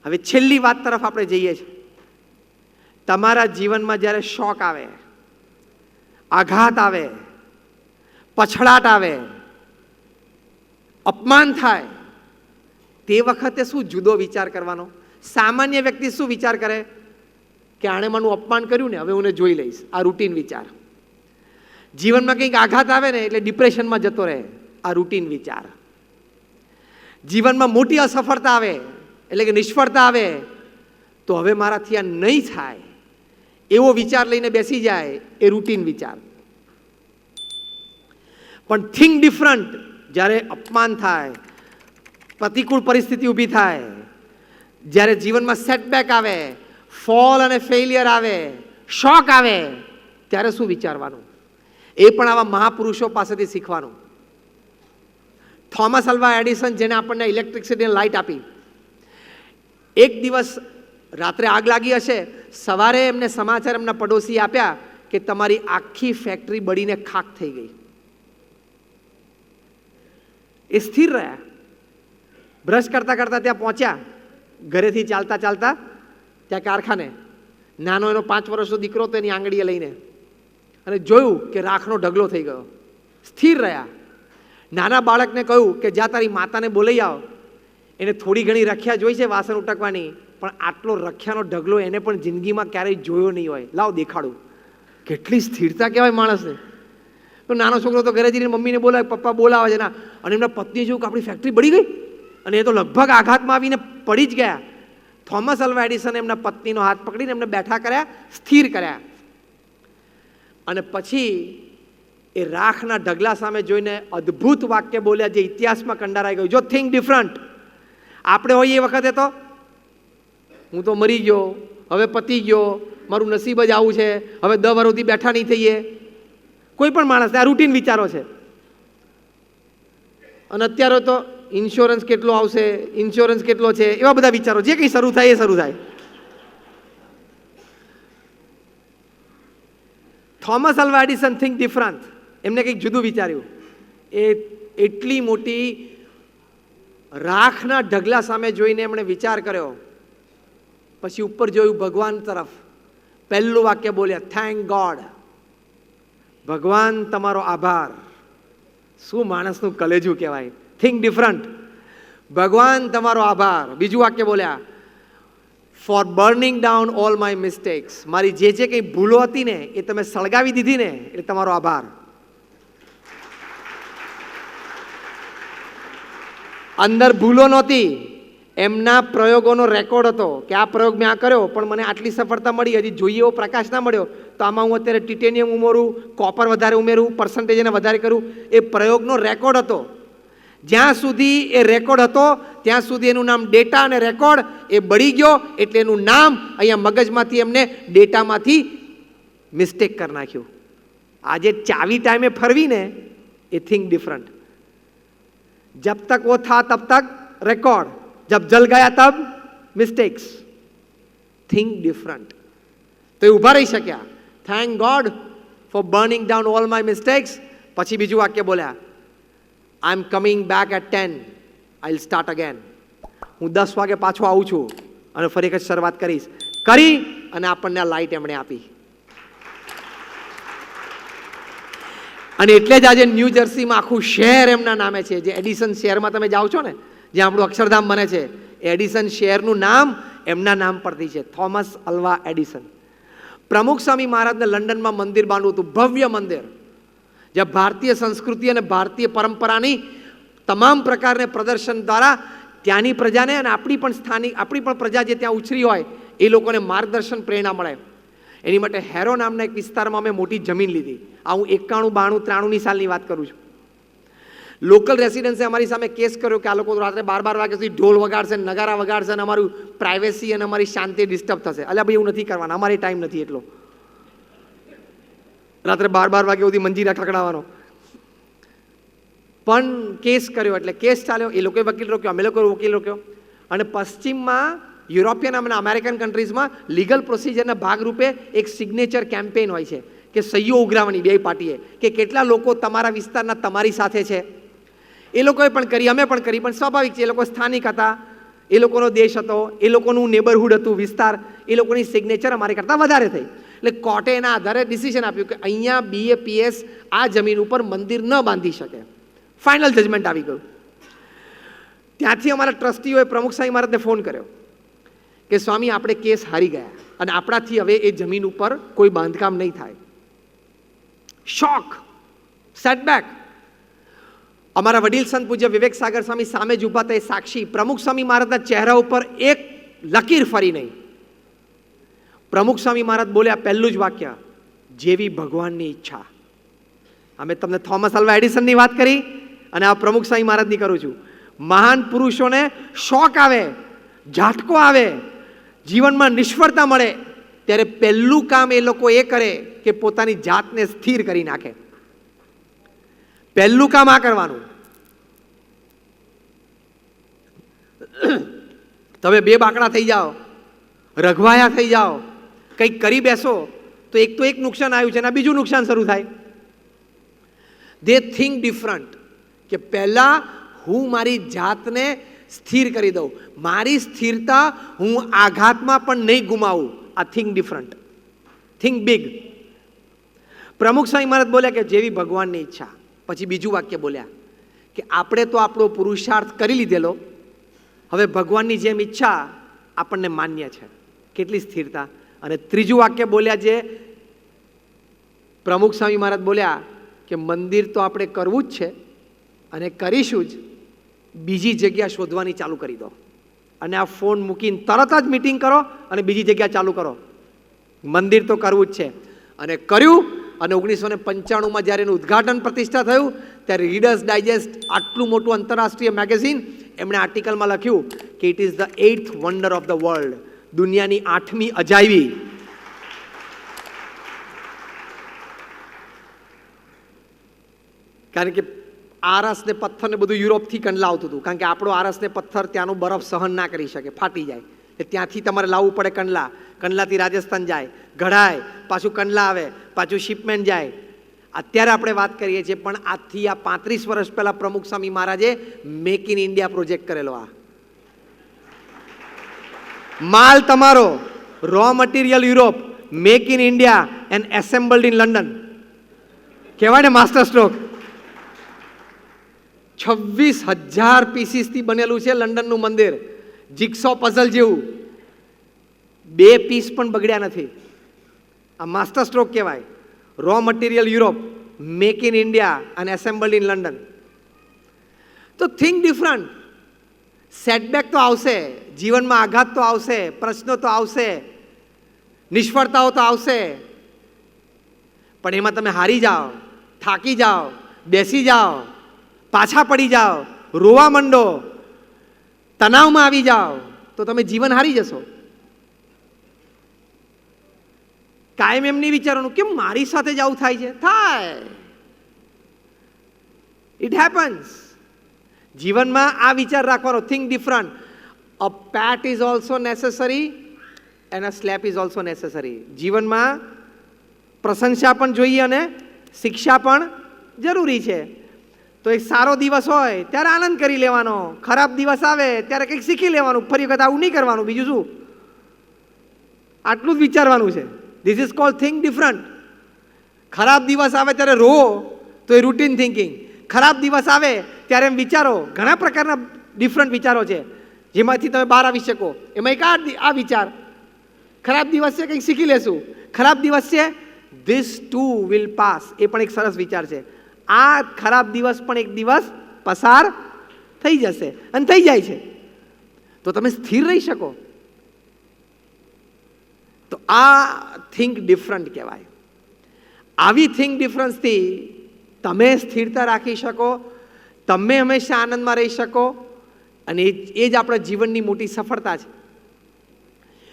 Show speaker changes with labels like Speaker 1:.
Speaker 1: હવે છેલ્લી વાત તરફ આપણે જઈએ છીએ. તમારા જીવનમાં જ્યારે શોક આવે, આઘાત આવે, પછડાટ આવે, અપમાન થાય, તે વખતે શું જુદો વિચાર કરવાનો? સામાન્ય વ્યક્તિ શું વિચાર કરે કે આણે મારું અપમાન કર્યું ને, હવે હું જોઈ લઈશ. આ રૂટીન વિચાર. જીવનમાં કંઈક આઘાત આવે ને એટલે ડિપ્રેશનમાં જતો રહે, આ રૂટીન વિચાર. જીવનમાં મોટી અસફળતા આવે એટલે કે નિષ્ફળતા આવે તો હવે મારાથી આ નહીં થાય એવો વિચાર લઈને બેસી જાય, એ રૂટીન વિચાર. પણ થિંક ડિફરન્ટ. જ્યારે અપમાન થાય, પ્રતિકૂળ પરિસ્થિતિ ઊભી થાય, જ્યારે જીવનમાં સેટબેક આવે, ફોલ અને ફેલિયર આવે, શોક આવે, ત્યારે શું વિચારવાનું? એ પણ આવા મહાપુરુષો પાસેથી શીખવાનું. થોમસ આલ્વા એડિસન, જેને આપણને ઇલેક્ટ્રિસિટીની લાઇટ આપી, એક દિવસ રાત્રે આગ લાગી હશે, સવારે એમને સમાચાર એમના પડોશી આપ્યા કે તમારી આખી ફેક્ટરી બળીને ખાખ થઈ ગઈ. એ સ્થિર રહ્યા. બ્રશ કરતા કરતા ત્યાં પહોંચ્યા, ઘરેથી ચાલતા ચાલતા ત્યાં કારખાને. નાનો એનો 5 વર્ષનો દીકરો તો એની આંગળીએ લઈને, અને જોયું કે રાખનો ઢગલો થઈ ગયો. સ્થિર રહ્યા. નાના બાળકને કહ્યું કે જ્યાં તારી માતાને બોલાઈ આવો, એને થોડી ઘણી રખ્યા જોઈ છે વાસણ ઉટકવાની, પણ આટલો રખ્યાનો ઢગલો એને પણ જિંદગીમાં ક્યારેય જોયો નહીં હોય. લાવ દેખાડું. કેટલી સ્થિરતા કહેવાય માણસને. તો નાનો છોકરો તો ઘરે જઈને મમ્મીને બોલાવે, પપ્પા બોલાવે છે ના, અને એમના પત્ની જોયું કે આપણી ફેક્ટરી બળી ગઈ, અને એ તો લગભગ આઘાતમાં આવીને પડી જ ગયા. થોમસ આલ્વા એડિસને એમના પત્નીનો હાથ પકડીને એમને બેઠા કર્યા, સ્થિર કર્યા, અને પછી એ રાખના ઢગલા સામે જોઈને અદ્ભુત વાક્ય બોલ્યા જે ઇતિહાસમાં કંડારાઈ ગયું. જો થિંક ડિફરન્ટ. આપણે હોઈએ એ વખતે તો હું તો મરી ગયો, હવે પતી ગયો, મારું નસીબ જ આવું છે, હવે 10 વર્ષથી બેઠા નહીં થઈએ. કોઈ પણ માણસ, આ રૂટીન વિચારો છે. અને અત્યારે તો ઇન્સ્યોરન્સ કેટલો આવશે, ઇન્સ્યોરન્સ કેટલો છે, એવા બધા વિચારો. જે કંઈ શરૂ થાય એ શરૂ થાય. Thomas Alva Edison think different. એમને કંઈક જુદું વિચાર્યું. એ એટલી મોટી રાખના ઢગલા સામે જોઈને એમણે વિચાર કર્યો. પછી ઉપર જોયું ભગવાન તરફ. પહેલું વાક્ય બોલ્યા, થેન્ક ગોડ. ભગવાન તમારો આભાર. શું માણસનું કલેજું કહેવાય. Think different. ભગવાન તમારો આભાર. બીજું વાક્ય બોલ્યા, for burning down all my mistakes. મારી જે જે કંઈ ભૂલો હતી ને એ તમે સળગાવી દીધી ને, એટલે તમારો આભાર. અંદર ભૂલો નહોતી, એમના પ્રયોગોનો રેકોર્ડ હતો કે આ પ્રયોગ મેં આ કર્યો પણ મને આટલી સફળતા મળી, હજી જોઈએ એવો પ્રકાશ ના મળ્યો, તો આમાં હું અત્યારે ટિટેનિયમ ઉમેરું, કોપર વધારે ઉમેરું, પર્સન્ટેજ એને વધારે કરું. એ પ્રયોગનો રેકોર્ડ હતો. જ્યાં સુધી એ રેકોર્ડ હતો ત્યાં સુધી એનું નામ ડેટા અને રેકોર્ડ. એ બળી ગયો એટલે એનું નામ અહીંયા મગજમાંથી એમને ડેટામાંથી મિસ્ટેક કરી નાખ્યું. આજે ચાવી ટાઈમે ફરવી ને, એ થિંક ડિફરન્ટ. जब तक वो था तब तक रिकॉर्ड, जब जल गया तब मिस्टेक्स. Think different. तो ये उभा रही शक्या. Thank God for burning down all my mistakes. પછી બીજું વાક્ય બોલ્યા, I am coming back at 10, I will start again. હું 10 વાગે પાછો આવું છું અને ફરી એક શરૂઆત કરીશ. કરી અને આપણને આ લાઈટ એમણે આપી. અને એટલે જ આજે ન્યૂ જર્સીમાં આખું શહેર એમના નામે છે. જે એડિસન શહેરમાં તમે જાઓ છો ને, જ્યાં આપણું અક્ષરધામ બને છે, એડિસન શહેરનું નામ એમના નામ પરથી છે, થોમસ આલ્વા એડિસન. પ્રમુખ સ્વામી મહારાજને લંડનમાં મંદિર બાંધવું હતું, ભવ્ય મંદિર, જ્યાં ભારતીય સંસ્કૃતિ અને ભારતીય પરંપરાની તમામ પ્રકારને પ્રદર્શન દ્વારા ત્યાંની પ્રજાને અને આપણી પણ પ્રજા જે ત્યાં ઉછરી હોય એ લોકોને માર્ગદર્શન, પ્રેરણા મળે. એની માટે હેરો નામના એક વિસ્તારમાં અમે મોટી જમીન લીધી. આ હું 91, 92, 93ની સાલની વાત કરું છું. લોકલ રેસિડન્સે અમારી સામે કેસ કર્યો કે આ લોકો રાત્રે 12 વાગ્યા સુધી ઢોલ વગાડશે, નગારા વગાડશે અને અમારું પ્રાઇવેસી અને અમારી શાંતિ ડિસ્ટર્બ થશે. અલ્યા ભાઈ, એવું નથી કરવાના, અમારે ટાઈમ નથી એટલો રાત્રે 12 વાગ્યા સુધી મંજીરા ખકડાવવાનો. પણ કેસ કર્યો એટલે કેસ ચાલ્યો. એ લોકોએ વકીલ રોક્યો, અમે લોકોએ વકીલ રોક્યો. અને પશ્ચિમમાં, યુરોપિયન અને અમેરિકન કન્ટ્રીઝમાં લીગલ પ્રોસિજરના ભાગરૂપે એક સિગ્નેચર કેમ્પેઇન હોય છે કે સહીઓ ઉઘરાવવાની બે પાર્ટીએ, કે કેટલા લોકો તમારા વિસ્તારના તમારી સાથે છે. એ લોકોએ પણ કરી, અમે પણ કરી, પણ સ્વાભાવિક છે, એ લોકો સ્થાનિક હતા, એ લોકોનો દેશ હતો, એ લોકોનું નેબરહુડ હતું, વિસ્તાર, એ લોકોની સિગ્નેચર અમારી કરતાં વધારે થઈ. એટલે કોર્ટે એના આધારે ડિસિઝન આપ્યું કે અહીંયા BAPS આ જમીન ઉપર મંદિર ન બાંધી શકે. ફાઇનલ જજમેન્ટ આવી ગયું. ત્યાંથી અમારા ટ્રસ્ટીઓએ પ્રમુખ સ્વામી મહારાજને ફોન કર્યો કે સ્વામી આપણે કેસ હારી ગયા અને આપણાથી હવે એ જમીન ઉપર કોઈ બાંધકામ નહીં થાય. શોક, સેટબેક. અમારા વડીલ સંત પૂજ્ય વિવેક સાગર સ્વામી સામે જ ઊભા હતા, સાક્ષી. પ્રમુખ સ્વામી મહારાજના ચહેરા ઉપર એક લકીર ફરી નહીં. પ્રમુખ સ્વામી મહારાજ બોલ્યા પહેલું જ વાક્ય, જેવી ભગવાનની ઈચ્છા. અમે તમને થોમસ આલ્વા એડિસનની વાત કરી અને આ પ્રમુખ સ્વામી મહારાજની કરું છું. મહાન પુરુષોને શોક આવે, ઝાટકો આવે, જીવનમાં નિષ્ફળતા મળે ત્યારે પહેલું કામ એ લોકો એ કરે કે પોતાની જાતને સ્થિર કરી નાખે. પહેલું કામ આ કરવાનું. તમે બે બાકડા થઈ જાઓ, રઘવાયા થઈ જાઓ, કંઈક કરી બેસો તો એક નુકસાન આવ્યું છે અને બીજું નુકસાન શરૂ થાય. દે થિંક ડિફરન્ટ કે પહેલા હું મારી જાતને સ્થિર કરી દઉં, મારી સ્થિરતા હું આઘાતમાં પણ નહીં ગુમાવું. આ થિંક ડિફરન્ટ, થિંક બિગ. પ્રમુખ સ્વામી મહારાજ બોલ્યા કે જેવી ભગવાનની ઈચ્છા. પછી બીજું વાક્ય બોલ્યા કે આપણે તો આપણો પુરુષાર્થ કરી લીધેલો, હવે ભગવાનની જેમ ઈચ્છા આપણને માન્ય છે. કેટલી સ્થિરતા. અને ત્રીજું વાક્ય બોલ્યા જે પ્રમુખ સ્વામી મહારાજ બોલ્યા કે મંદિર તો આપણે કરવું જ છે અને કરીશું જ, બીજી જગ્યા શોધવાની ચાલુ કરી દો અને આ ફોન મૂકીને તરત જ મીટિંગ કરો અને બીજી જગ્યા ચાલુ કરો. મંદિર તો કરવું જ છે. અને કર્યું. અને 1995માં જ્યારે એનું ઉદ્ઘાટન પ્રતિષ્ઠા થયું ત્યારે રીડર્સ ડાયજેસ્ટ આટલું મોટું આંતરરાષ્ટ્રીય મેગેઝિન એમણે આર્ટિકલમાં લખ્યું કે it is the 8th wonder of the world, દુનિયાની 8મી અજાયબી. કારણ કે આરસ ને પથ્થર ને બધું યુરોપથી કંડલા આવતું હતું, કારણ કે આપણો આરસ ને પથ્થર ત્યાંનો બરફ સહન ના કરી શકે, ફાટી જાય. ત્યાંથી તમારે લાવવું પડે કંડલા, કંડલાથી રાજસ્થાન જાય, ઘડાય, પાછું કંડલા આવે, પાછું શિપમેન્ટ જાય. અત્યારે આપણે વાત કરીએ છીએ પણ આજથી આ 35 વર્ષ પહેલા પ્રમુખ સ્વામી મહારાજે મેક ઇન ઇન્ડિયા પ્રોજેક્ટ કરેલો. આ માલ તમારો, raw material Europe, make in India and assembled in London. કહેવાય ને માસ્ટર સ્ટ્રોક. 26,000 પીસીસથી બનેલું છે લંડનનું મંદિર, જિગસો પઝલ જેવું. 2 પીસ પણ બગડ્યા નથી. આ માસ્ટર સ્ટ્રોક કહેવાય. Row material Europe, make in India અને એસેમ્બલ્ડ ઇન લંડન. તો થિંક ડિફરન્ટ. સેટબેક તો આવશે, જીવનમાં આઘાત તો આવશે, પ્રશ્નો તો આવશે, નિષ્ફળતાઓ તો આવશે, પણ એમાં તમે હારી જાઓ, થાકી જાઓ, બેસી જાઓ, પાછા પડી જાઓ, રોવા માંડો, તણાવમાં આવી જાઓ તો તમે જીવન હારી જશો. કાયમ એમ નહીં વિચારવાનું કે મારી સાથે જ આવું થાય છે. થાય, ઇટ હેપન્સ. જીવનમાં આ વિચાર રાખવાનો, think different. A pet is also necessary and a slap is also necessary. જીવનમાં પ્રશંસા પણ જોઈએ અને શિક્ષા પણ જરૂરી છે. તો એક સારો દિવસ હોય ત્યારે આનંદ કરી લેવાનો, ખરાબ દિવસ આવે ત્યારે કંઈક શીખી લેવાનું, ફરી વખત આવું નહીં કરવાનું. બીજું શું? આટલું જ વિચારવાનું છે. This is called think different. ખરાબ દિવસ આવે ત્યારે રો તો એ રૂટીન થિંકિંગ. ખરાબ દિવસ આવે ત્યારે એમ વિચારો. ઘણા પ્રકારના ડિફરન્ટ વિચારો છે જેમાંથી તમે બહાર આવી શકો. એમાં એક આ વિચાર, ખરાબ દિવસ છે કંઈક શીખી લેશું, ખરાબ દિવસ છે ધીસ ટુ વિલ પાસ, એ પણ એક સરસ વિચાર છે. આ ખરાબ દિવસ પણ એક દિવસ પસાર થઈ જશે અને થઈ જાય છે, તો તમે સ્થિર રહી શકો. તો આ થિંક ડિફરન્ટ કહેવાય. આવી થિંક ડિફરન્સથી તમે સ્થિરતા રાખી શકો, તમે હંમેશા આનંદમાં રહી શકો અને એ જ આપણા જીવનની મોટી સફળતા છે.